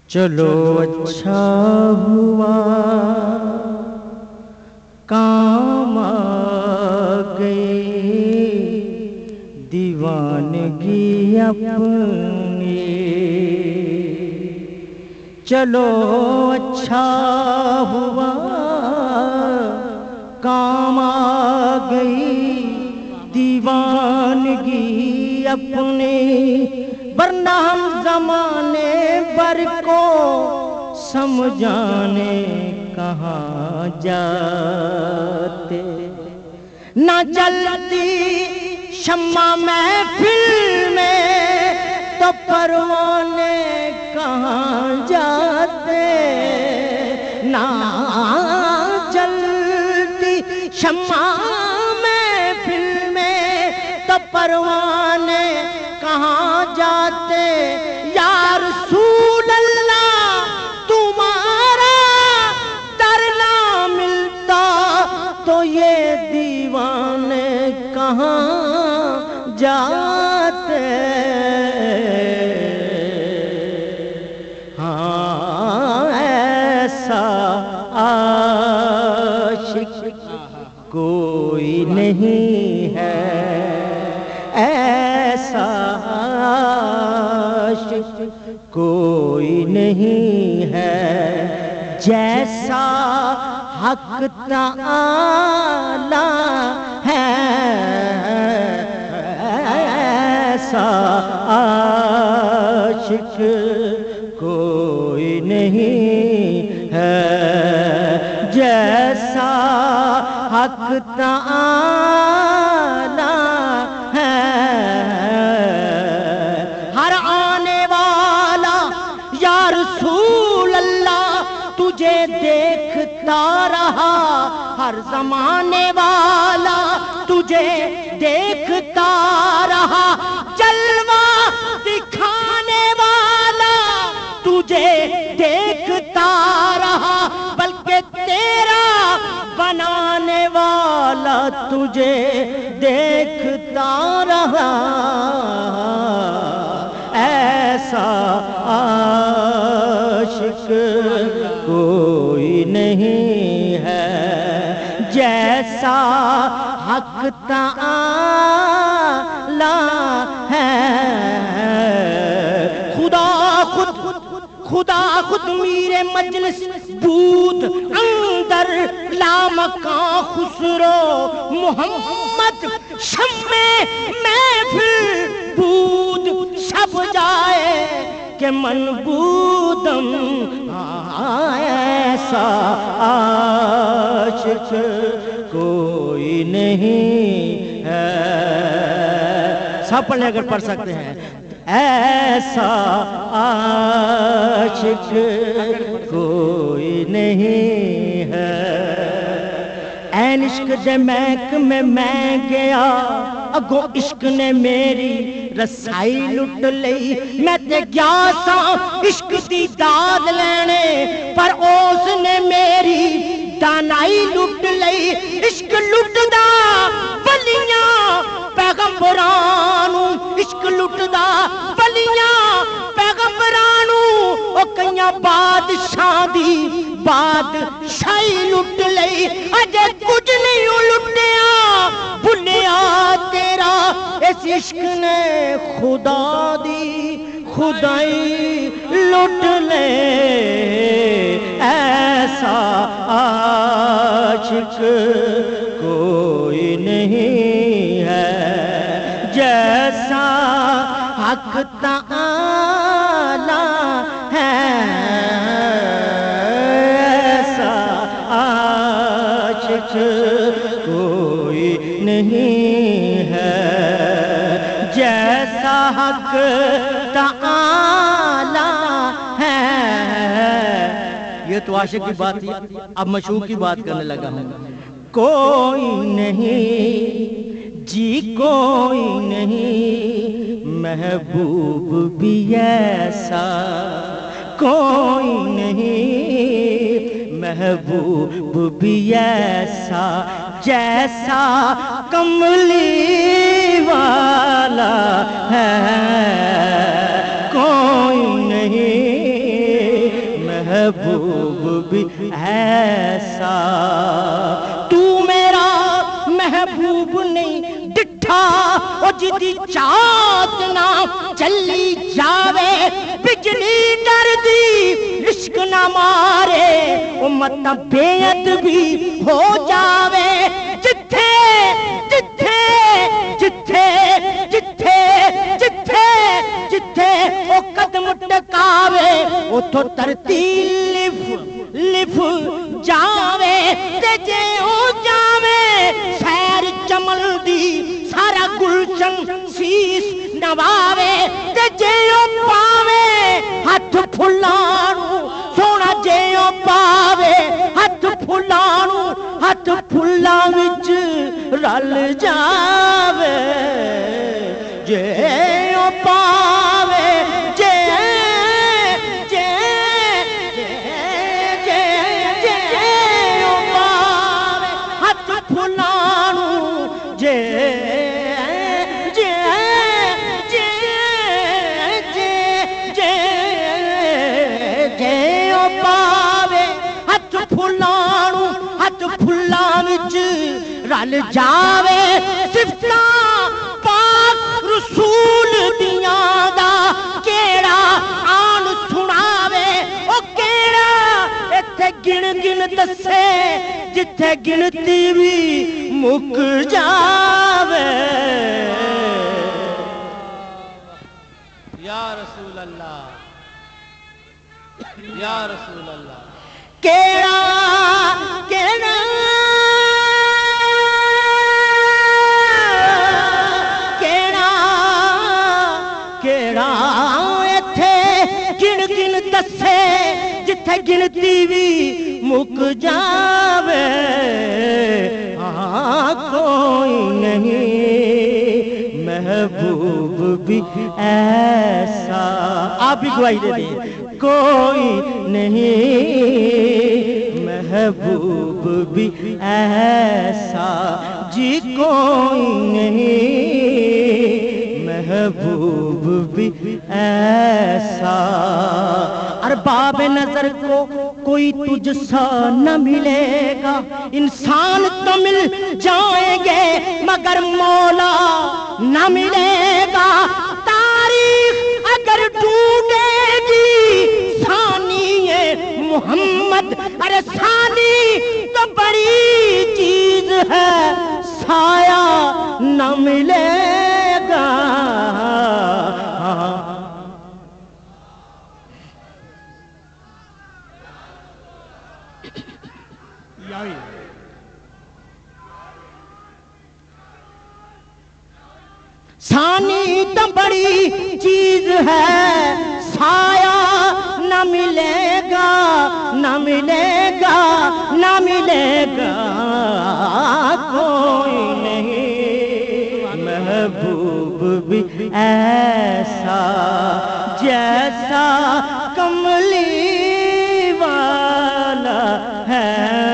چلو اچھا ہوا کام آ گئی دیوانگی اپنی، چلو اچھا ہوا کام آ گئی دیوانگی اپنی، ورنہ ہم زمانے بھر کو سمجھانے کہاں جاتے، نہ جلتی شمع محفل میں تو پروانے کہاں جاتے، نہ جلتی شمع محفل میں تو پروانے کہاں جاتے، یا رسول اللہ تمہارا در نہ ملتا تو یہ دیوانے کہاں جاتے، ہاں ایسا عاشق کوئی نہیں ہے، ایسا عاشق کوئی نہیں ہے، جیسا حق تعالی ہے، ایسا عاشق کوئی نہیں ہے، جیسا حق تعالی ہے، ہر آنے والا یا رسول اللہ تجھے دیکھتا رہا، ہر زمانے والا تجھے دیکھتا رہا، جلوہ دکھانے والا تجھے دیکھتا رہا، بلکہ تیرا بنانے والا تجھے دیکھتا رہا، ایسا عاشق کوئی نہیں ہے، جیسا حق تعالی ہے، خدا خود میرے مجلس بود اندر لامکاں خسرو محمد شمع محفل بود شب جائے کہ من بودم، ایسا عاشق کوئی نہیں ہے، سب پڑھ لے اگر پڑھ سکتے ہیں، ایسا عاشق کوئی نہیں ہے، این عشق دے محک میں گیا اگوں عشق نے میری رسائی لٹ لئی، میں تے گیا سا عشق دی داد لینے پر اس نے میری دانائی لٹ لئی، عشق لٹدا ولیاں پیغمبرانو، عشق لٹدا ولیاں پیغمبرانو، او کئیاں بادشاہ دی بادشاہی لٹ لئی، اجے کچھ نہیں لٹیا بھلیا تیرا اس عشق نے خدا دی خدائی لٹ لے، ایسا عاشق کوئی نہیں ہے، جیسا حق تعالی ہے، ایسا عاشق کوئی نہیں ہے، جیسا حق تعالی ہے، یہ یہ تو عاشق کی بات تھی، اب مشوق کی بات کرنے لگا ہوں۔ کوئی نہیں جی کوئی نہیں محبوب بھی ایسا، کوئی نہیں محبوب بھی ایسا جیسا کملی والا ہے، کوئی نہیں محبوب بھی ایسا۔ تو میرا محبوب نہیں ڈٹھا او جدی چاہت نہ چلی جاوے، بجلی ڈر دی عشق نہ مارے او مت بے ادبی ہو جاوے، جتھے جتھے جتھے جتھے جتھے جتھے او قدم ٹکاوے اتھو ترتیل لف جاوے، تے جے او جاوے سیر چمن دی سارا گلشن سیس نواوے، تے جے او پاوے ہاتھ پھلانو سونا، جے او پاوے ہاتھ پھلانو ہاتھ پھلاں وچ رل جاوے، جے او پاوے جے جے جے جے جے او پاوے ہاتھ پھلانو، جے جے جے جے جے جے او پاوے ہاتھ پھلانو ہاتھ پھلاں وچ رل جاوے، صفتاں پاک رسول دیاں دا کیڑا آن سناوے، او کیڑا ایتھے گن گن دسے جتھے گنتی بھی مک جاوے۔ یا رسول اللہ یا رسول اللہ، کیڑا کیڑا کیڑا کیڑا ایتھے گن گن دسے جتھے گنتی بھی مک جاوے، ہاں کوئی نہیں محبوب بھی ایسا، آپ بھی گواہی دے دیں، کوئی نہیں محبوب بھی ایسا جی، کوئی نہیں محبوب بھی ایسا۔ ارباب نظر کو کوئی تجھ سا نہ ملے گا، انسان تو مل جائیں گے مگر مولا نہ ملے گا، تاریخ اگر ڈھونڈے گی ثانی محمد، ارے ثانی تو بڑی چیز ہے سایہ نہ ملے گا۔ ثانی تو بڑی چیز ہے سایہ نہ ملے گا نہ ملے گا نہ ملے گا، کوئی نہیں محبوب بھی ایسا جیسا کملی والا ہے۔